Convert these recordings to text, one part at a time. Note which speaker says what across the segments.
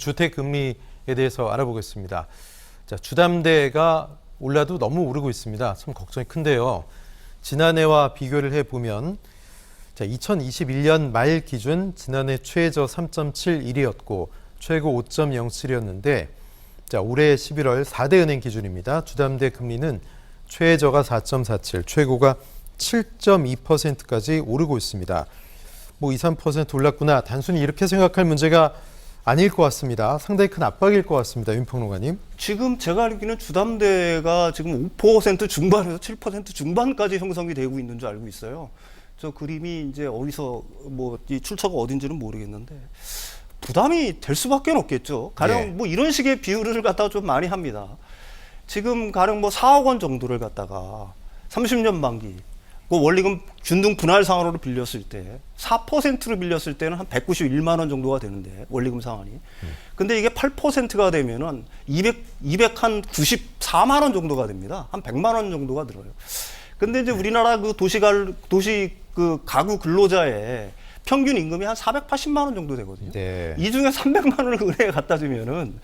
Speaker 1: 주택 금리에 대해서 알아보겠습니다. 자, 주담대가 올라도 너무 오르고 있습니다. 참 걱정이 큰데요. 지난해와 비교를 해보면 자, 2021년 말 기준 지난해 최저 3.71이었고 최고 5.07이었는데 자, 올해 11월 4대 은행 기준입니다. 주담대 금리는 최저가 4.47, 최고가 7.2%까지 오르고 있습니다. 뭐 2, 3% 올랐구나. 단순히 이렇게 생각할 문제가 아닐 것 같습니다. 상당히 큰 압박일 것 같습니다. 윤 평론가님.
Speaker 2: 지금 제가 알기로는 주담대가 지금 5% 중반에서 7% 중반까지 형성이 되고 있는 줄 알고 있어요. 저 그림이 이제 어디서 뭐 이 출처가 어딘지는 모르겠는데 부담이 될 수밖에 없겠죠. 가령
Speaker 1: 예.
Speaker 2: 뭐 이런 식의 비율을 갖다가 좀 많이 합니다. 지금 가령 뭐 4억 원 정도를 갖다가 30년 만기 그 원리금 균등 분할 상환으로 빌렸을 때 4%로 빌렸을 때는 한 191만 원 정도가 되는데 원리금 상환이. 근데 이게 8%가 되면은 294만 원 정도가 됩니다. 한 100만 원 정도가 들어요. 근데 이제 우리나라 그 도시 그 가구 근로자의 평균 임금이 한 480만 원 정도 되거든요.
Speaker 1: 네.
Speaker 2: 이 중에 300만 원을 은행에 갖다 주면은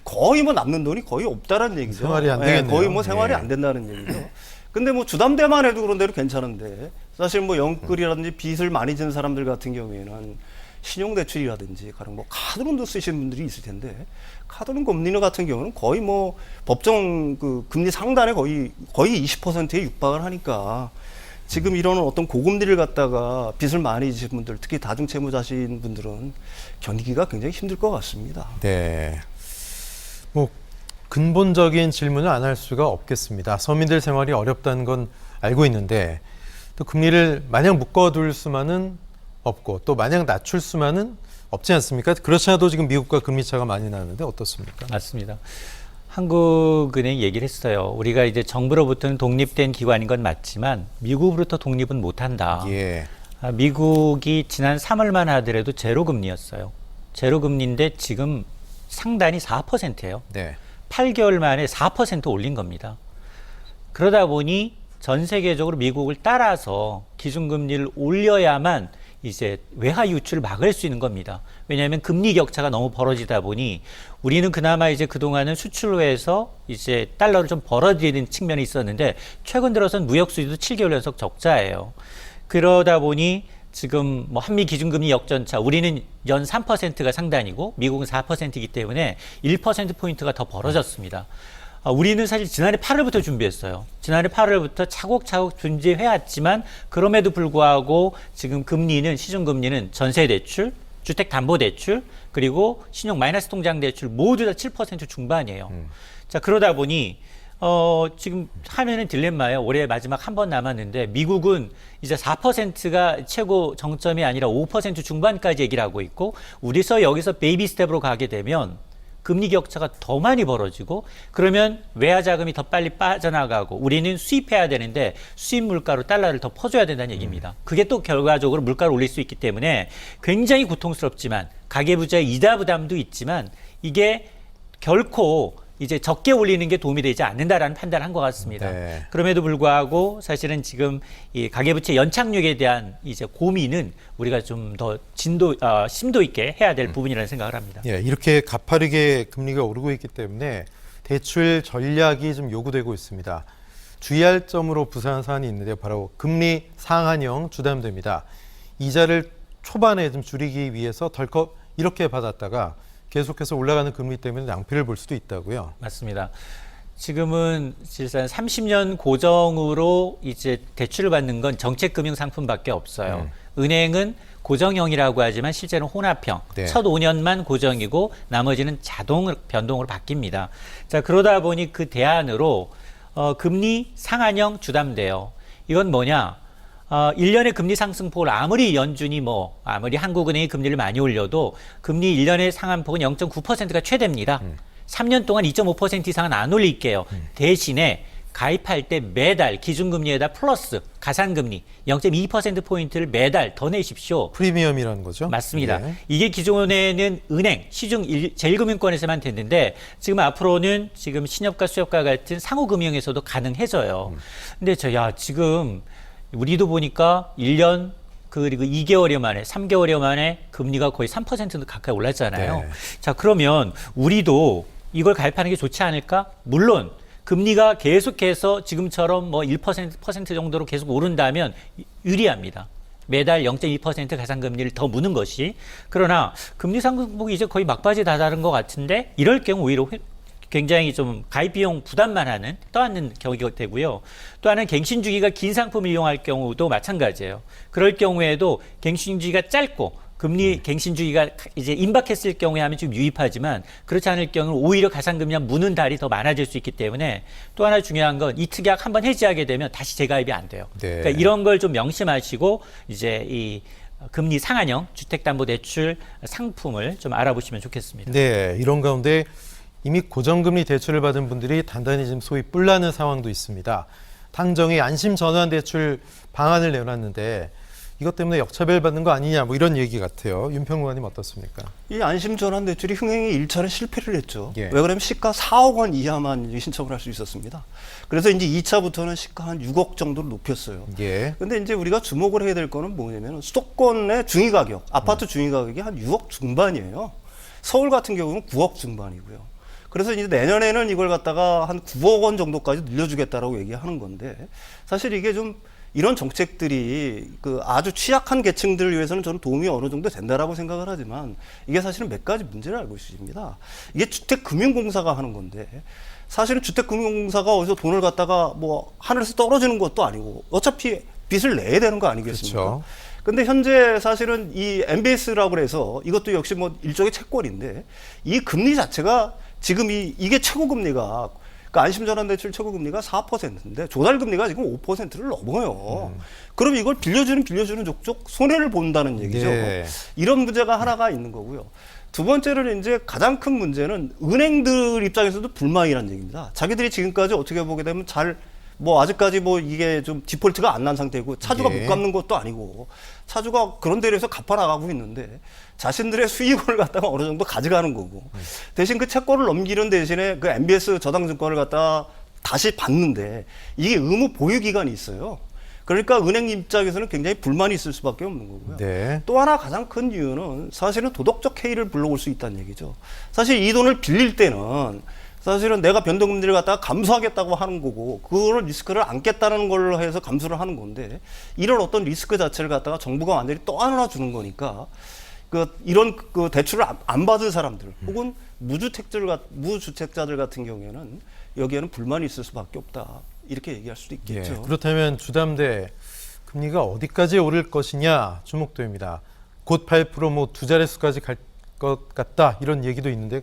Speaker 2: 거의 뭐 남는 돈이 거의 없다라는 얘기죠.
Speaker 1: 생활이 안 되겠네요.
Speaker 2: 거의 뭐 생활이
Speaker 1: 예.
Speaker 2: 안 된다는 얘기죠. 근데 뭐 주담대만 해도 그런 대로 괜찮은데 사실 뭐 영끌이라든지 빚을 많이 지는 사람들 같은 경우에는 신용대출이라든지 가령 뭐 카드론도 쓰시는 분들이 있을 텐데 카드론 금리 같은 경우는 거의 뭐 법정 그 금리 상단에 거의 20%에 육박을 하니까 지금 이런 어떤 고금리를 갖다가 빚을 많이 지신 분들, 특히 다중채무자신 분들은 견디기가 굉장히 힘들 것 같습니다.
Speaker 1: 네. 뭐 근본적인 질문을 안 할 수가 없겠습니다. 서민들 생활이 어렵다는 건 알고 있는데 또 금리를 마냥 묶어둘 수만은 없고 또 마냥 낮출 수만은 없지 않습니까? 그렇지 않아도 지금 미국과 금리 차가 많이 나는데 어떻습니까?
Speaker 3: 맞습니다. 한국은행 얘기를 했어요. 우리가 이제 정부로부터는 독립된 기관인 건 맞지만 미국으로부터 독립은 못한다.
Speaker 1: 예.
Speaker 3: 미국이 지난 3월만 하더라도 제로 금리였어요. 제로 금리인데 지금 상단이 4%예요.
Speaker 1: 네.
Speaker 3: 8개월 만에 4% 올린 겁니다. 그러다 보니 전 세계적으로 미국을 따라서 기준금리를 올려야만 이제 외화 유출을 막을 수 있는 겁니다. 왜냐하면 금리 격차가 너무 벌어지다 보니 우리는 그나마 이제 그동안은 수출로 해서 이제 달러를 좀 벌어들이는 측면이 있었는데 최근 들어서는 무역 수지도 7개월 연속 적자예요. 그러다 보니 지금 뭐 한미 기준금리 역전차, 우리는 연 3%가 상단이고 미국은 4%이기 때문에 1%포인트가 더 벌어졌습니다. 우리는 사실 지난해 8월부터 준비했어요. 지난해 8월부터 차곡차곡 준비해왔지만 그럼에도 불구하고 지금 금리는 시중금리는 전세대출, 주택담보대출, 그리고 신용 마이너스 통장대출 모두 다 7% 중반이에요. 자, 그러다 보니 지금 하면은 딜레마예요. 올해 마지막 한 번 남았는데 미국은 이제 4%가 최고 정점이 아니라 5% 중반까지 얘기를 하고 있고 우리서 여기서 베이비 스텝으로 가게 되면 금리 격차가 더 많이 벌어지고 그러면 외화 자금이 더 빨리 빠져나가고 우리는 수입해야 되는데 수입 물가로 달러를 더 퍼줘야 된다는 얘기입니다. 그게 또 결과적으로 물가를 올릴 수 있기 때문에 굉장히 고통스럽지만 가계부자의 이자 부담도 있지만 이게 결코 이제 적게 올리는 게 도움이 되지 않는다라는 판단을 한 것 같습니다.
Speaker 1: 네.
Speaker 3: 그럼에도 불구하고 사실은 지금 이 가계부채 연착륙에 대한 이제 고민은 우리가 좀 더 심도 있게 해야 될 부분이라는 생각을 합니다.
Speaker 1: 예, 이렇게 가파르게 금리가 오르고 있기 때문에 대출 전략이 좀 요구되고 있습니다. 주의할 점으로 부상한 사안이 있는데요. 바로 금리 상한형 주담대입니다. 이자를 초반에 좀 줄이기 위해서 덜컥 이렇게 받았다가 계속해서 올라가는 금리 때문에 낭패를 볼 수도 있다고요.
Speaker 3: 맞습니다. 지금은 실상 30년 고정으로 이제 대출을 받는 건 정책금융 상품밖에 없어요. 은행은 고정형이라고 하지만 실제는 혼합형.
Speaker 1: 네.
Speaker 3: 첫 5년만 고정이고 나머지는 자동 변동으로 바뀝니다. 자, 그러다 보니 그 대안으로 금리 상한형 주담대요. 이건 뭐냐? 1년의 금리 상승폭을 아무리 연준이 아무리 한국은행이 금리를 많이 올려도 금리 1년의 상한폭은 0.9%가 최대입니다. 3년 동안 2.5% 이상은 안 올릴게요. 대신에 가입할 때 매달 기준금리에다 플러스 가산금리 0.2%포인트를 매달 더 내십시오.
Speaker 1: 프리미엄이라는 거죠?
Speaker 3: 맞습니다.
Speaker 1: 예.
Speaker 3: 이게 기존에는 은행, 시중 제1금융권에서만 됐는데 지금 앞으로는 지금 신협과 수협과 같은 상호금융에서도 가능해져요. 근데 지금 우리도 보니까 1년 그리고 2개월여 만에, 3개월여 만에 금리가 거의 3% 가까이 올랐잖아요.
Speaker 1: 네.
Speaker 3: 자, 그러면 우리도 이걸 가입하는 게 좋지 않을까? 물론 금리가 계속해서 지금처럼 뭐 1% 정도로 계속 오른다면 유리합니다. 매달 0.2% 가상금리를 더 무는 것이. 그러나 금리 상승폭이 이제 거의 막바지에 다다른 것 같은데 이럴 경우 오히려 굉장히 좀 가입 비용 부담만 하는 떠안는 경우가 되고요. 또 하나는 갱신주기가 긴 상품을 이용할 경우도 마찬가지예요. 그럴 경우에도 갱신주기가 짧고 금리 갱신주기가 이제 임박했을 경우에 하면 좀 유입하지만 그렇지 않을 경우는 오히려 가상금리와 무는 달이 더 많아질 수 있기 때문에 또 하나 중요한 건 이 특약 한번 해지하게 되면 다시 재가입이 안 돼요.
Speaker 1: 네.
Speaker 3: 그러니까 이런 걸 좀 명심하시고 이제 이 금리 상한형 주택담보대출 상품을 좀 알아보시면 좋겠습니다.
Speaker 1: 네, 이런 가운데 이미 고정금리 대출을 받은 분들이 단단히 지금 소위 뿔나는 상황도 있습니다. 당정이 안심 전환 대출 방안을 내놨는데 이것 때문에 역차별 받는 거 아니냐 뭐 이런 얘기 같아요. 윤평론가님 어떻습니까?
Speaker 2: 이 안심 전환 대출이 흥행에 1차는 실패를 했죠.
Speaker 1: 예.
Speaker 2: 왜 그러면 시가 4억 원 이하만 신청을 할 수 있었습니다. 그래서 이제 2차부터는 시가 한 6억 정도로 높였어요.
Speaker 1: 예.
Speaker 2: 근데 이제 우리가 주목을 해야 될 거는 뭐냐면 수도권의 중위 가격, 아파트 중위 가격이 한 6억 중반이에요. 서울 같은 경우는 9억 중반이고요. 그래서 이제 내년에는 이걸 갖다가 한 9억 원 정도까지 늘려주겠다라고 얘기하는 건데 사실 이게 좀 이런 정책들이 그 아주 취약한 계층들을 위해서는 저는 도움이 어느 정도 된다라고 생각을 하지만 이게 사실은 몇 가지 문제를 알고 있습니다. 이게 주택금융공사가 하는 건데 사실은 주택금융공사가 어디서 돈을 갖다가 뭐 하늘에서 떨어지는 것도 아니고 어차피 빚을 내야 되는 거 아니겠습니까?
Speaker 1: 그렇죠.
Speaker 2: 근데 현재 사실은 이 MBS라고 그래서 이것도 역시 뭐 일종의 채권인데 이 금리 자체가 지금 이게 최고금리가 그러니까 안심전환대출 최고금리가 4%인데 조달금리가 지금 5%를 넘어요. 그럼 이걸 빌려주는 족족 손해를 본다는 얘기죠.
Speaker 1: 네.
Speaker 2: 이런 문제가 하나가 있는 거고요. 두 번째로는 이제 가장 큰 문제는 은행들 입장에서도 불만이라는 얘기입니다. 자기들이 지금까지 어떻게 보게 되면 뭐 아직까지 뭐 이게 좀 디폴트가 안 난 상태고 차주가
Speaker 1: 예.
Speaker 2: 못 갚는 것도 아니고 차주가 그런 데에서 갚아 나가고 있는데 자신들의 수익을 갖다가 어느 정도 가져가는 거고 대신 그 채권을 넘기는 대신에 그 MBS 저당증권을 갖다가 다시 받는데 이게 의무 보유 기간이 있어요. 그러니까 은행 입장에서는 굉장히 불만이 있을 수밖에 없는 거고요.
Speaker 1: 네.
Speaker 2: 또 하나 가장 큰 이유는 사실은 도덕적 해이를 불러올 수 있다는 얘기죠. 사실 이 돈을 빌릴 때는 사실은 내가 변동금리를 갖다가 감수하겠다고 하는 거고 그거를 리스크를 안겠다는 걸로 해서 감수를 하는 건데 이런 어떤 리스크 자체를 갖다가 정부가 완전히 떠안아 주는 거니까 이런 대출을 안 받은 사람들 혹은 무주택자들 같은 경우에는 여기에는 불만이 있을 수밖에 없다 이렇게 얘기할 수도
Speaker 1: 예.
Speaker 2: 있겠죠.
Speaker 1: 그렇다면 주담대 금리가 어디까지 오를 것이냐 주목됩니다. 곧 8% 두 자릿수까지 갈 것 같다 이런 얘기도 있는데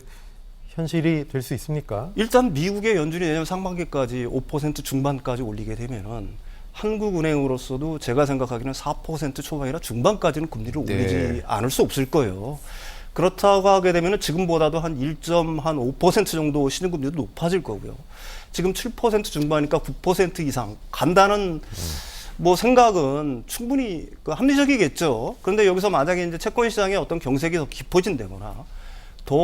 Speaker 1: 현실이 될 수 있습니까?
Speaker 2: 일단 미국의 연준이 내년 상반기까지 5% 중반까지 올리게 되면은 한국은행으로서도 제가 생각하기는 4% 초반이나 중반까지는 금리를 올리지 않을 수 없을 거예요. 그렇다고 하게 되면은 지금보다도 한 1.5% 정도 시중금리도 높아질 거고요. 지금 7% 중반이니까 9% 이상 간다는 뭐 생각은 충분히 합리적이겠죠. 그런데 여기서 만약에 이제 채권 시장의 어떤 경색이 더 깊어진다거나 더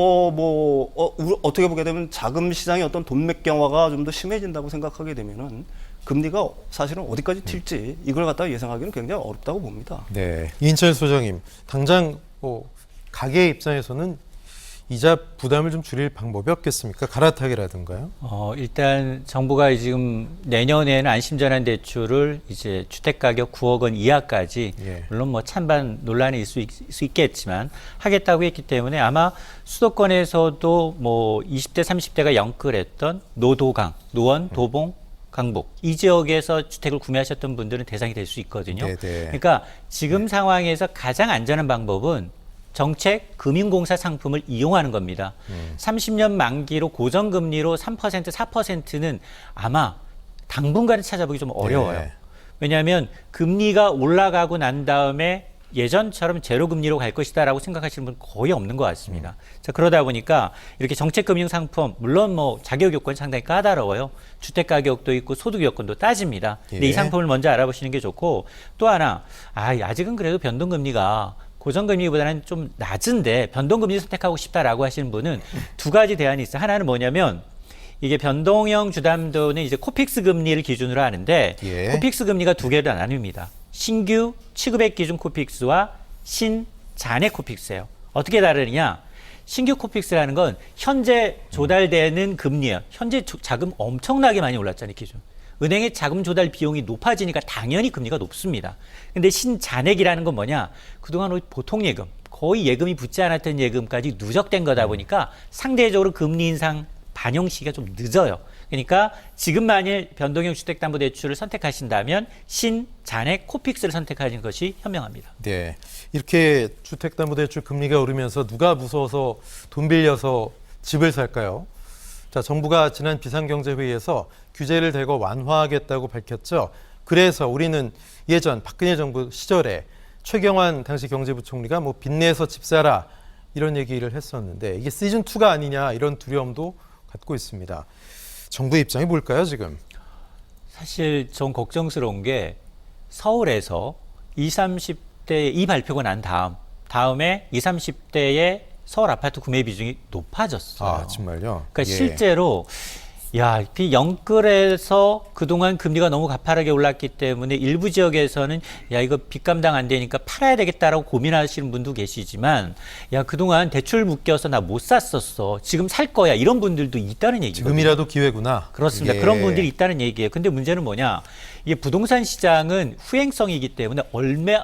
Speaker 2: 어떻게 보게 되면 자금 시장의 어떤 돈맥 경화가 좀 더 심해진다고 생각하게 되면은 금리가 사실은 어디까지 튈지 이걸 갖다가 예상하기는 굉장히 어렵다고 봅니다.
Speaker 1: 네. 이인철 소장님, 당장 가게 입장에서는 이자 부담을 좀 줄일 방법이 없겠습니까? 갈아타기라든가요?
Speaker 3: 일단 정부가 지금 내년에는 안심전환 대출을 이제 주택 가격 9억 원 이하까지
Speaker 1: 예.
Speaker 3: 물론 뭐 찬반 논란이 있을 수 있겠지만 하겠다고 했기 때문에 아마 수도권에서도 뭐 20대 30대가 영끌했던 노도강, 노원, 도봉, 강북 이 지역에서 주택을 구매하셨던 분들은 대상이 될 수 있거든요.
Speaker 1: 네네.
Speaker 3: 그러니까 지금 상황에서 가장 안전한 방법은 정책 금융공사 상품을 이용하는 겁니다. 30년 만기로 고정금리로 3%, 4%는 아마 당분간은 찾아보기 좀 어려워요.
Speaker 1: 네.
Speaker 3: 왜냐하면 금리가 올라가고 난 다음에 예전처럼 제로금리로 갈 것이다라고 생각하시는 분 거의 없는 것 같습니다. 자, 그러다 보니까 이렇게 정책금융상품 물론 뭐 자격 요건이 상당히 까다로워요. 주택 가격도 있고 소득 요건도 따집니다. 근데
Speaker 1: 예.
Speaker 3: 이 상품을 먼저 알아보시는 게 좋고 또 하나 아직은 그래도 변동금리가 고정금리보다는 좀 낮은데 변동금리 선택하고 싶다라고 하시는 분은 두 가지 대안이 있어요. 하나는 뭐냐면 이게 변동형 주담도는 이제 코픽스 금리를 기준으로 하는데
Speaker 1: 예.
Speaker 3: 코픽스 금리가 두 개로 나뉩니다. 신규 취급액 기준 코픽스와 신잔액 코픽스예요. 어떻게 다르느냐? 신규 코픽스라는 건 현재 조달되는 금리예요. 현재 자금 엄청나게 많이 올랐잖아요, 기준. 은행의 자금 조달 비용이 높아지니까 당연히 금리가 높습니다. 근데 신잔액이라는 건 뭐냐? 그동안 보통 예금, 거의 예금이 붙지 않았던 예금까지 누적된 거다 보니까 상대적으로 금리 인상 반영 시기가 좀 늦어요. 그러니까 지금 만일 변동형 주택담보대출을 선택하신다면 신잔액 코픽스를 선택하는 것이 현명합니다.
Speaker 1: 네, 이렇게 주택담보대출 금리가 오르면서 누가 무서워서 돈 빌려서 집을 살까요? 자, 정부가 지난 비상경제회의에서 규제를 대거 완화하겠다고 밝혔죠. 그래서 우리는 예전 박근혜 정부 시절에 최경환 당시 경제부총리가 뭐 빚내서 집 사라 이런 얘기를 했었는데 이게 시즌2가 아니냐 이런 두려움도 갖고 있습니다. 정부의 입장이 뭘까요, 지금?
Speaker 3: 사실 좀 걱정스러운 게 서울에서 20, 30대 이 발표가 난 다음에 20, 30대의 서울 아파트 구매 비중이 높아졌어요.
Speaker 1: 아, 정말요?
Speaker 3: 그러니까 실제로 그 영끌에서 그동안 금리가 너무 가파르게 올랐기 때문에 일부 지역에서는 이거 빚 감당 안 되니까 팔아야 되겠다라고 고민하시는 분도 계시지만 그동안 대출 묶여서 나 못 샀었어. 지금 살 거야. 이런 분들도 있다는 얘기거든요.
Speaker 1: 지금이라도 기회구나.
Speaker 3: 그렇습니다.
Speaker 1: 예.
Speaker 3: 그런 분들이 있다는 얘기예요. 근데 문제는 뭐냐? 이게 부동산 시장은 후행성이기 때문에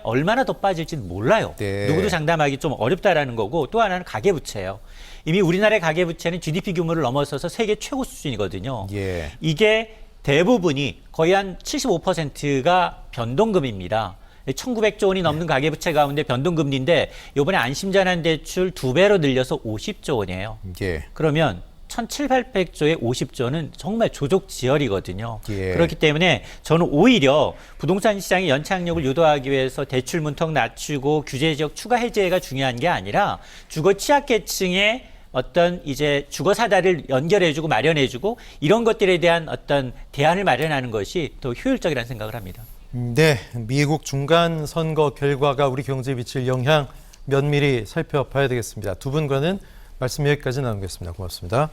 Speaker 3: 얼마나 더 빠질지는 몰라요.
Speaker 1: 네.
Speaker 3: 누구도 장담하기 좀 어렵다라는 거고 또 하나는 가계부채예요. 이미 우리나라의 가계부채는 GDP 규모를 넘어서서 세계 최고 수준이거든요.
Speaker 1: 예.
Speaker 3: 이게 대부분이 거의 한 75%가 변동금입니다. 1,900조 원이 넘는 가계부채 가운데 변동금리인데 이번에 안심자난대출 2배로 늘려서 50조 원이에요.
Speaker 1: 예.
Speaker 3: 그러면 1,700조에 50조는 정말 조족지혈이거든요.
Speaker 1: 예.
Speaker 3: 그렇기 때문에 저는 오히려 부동산 시장의 연착륙을 유도하기 위해서 대출 문턱 낮추고 규제 지역 추가 해제가 중요한 게 아니라 주거 취약계층의 어떤 이제 주거 사다리를 연결해주고 마련해주고 이런 것들에 대한 어떤 대안을 마련하는 것이 더 효율적이라는 생각을 합니다.
Speaker 1: 네, 미국 중간 선거 결과가 우리 경제에 미칠 영향 면밀히 살펴봐야 되겠습니다. 두 분과는 말씀 여기까지 나누겠습니다. 고맙습니다.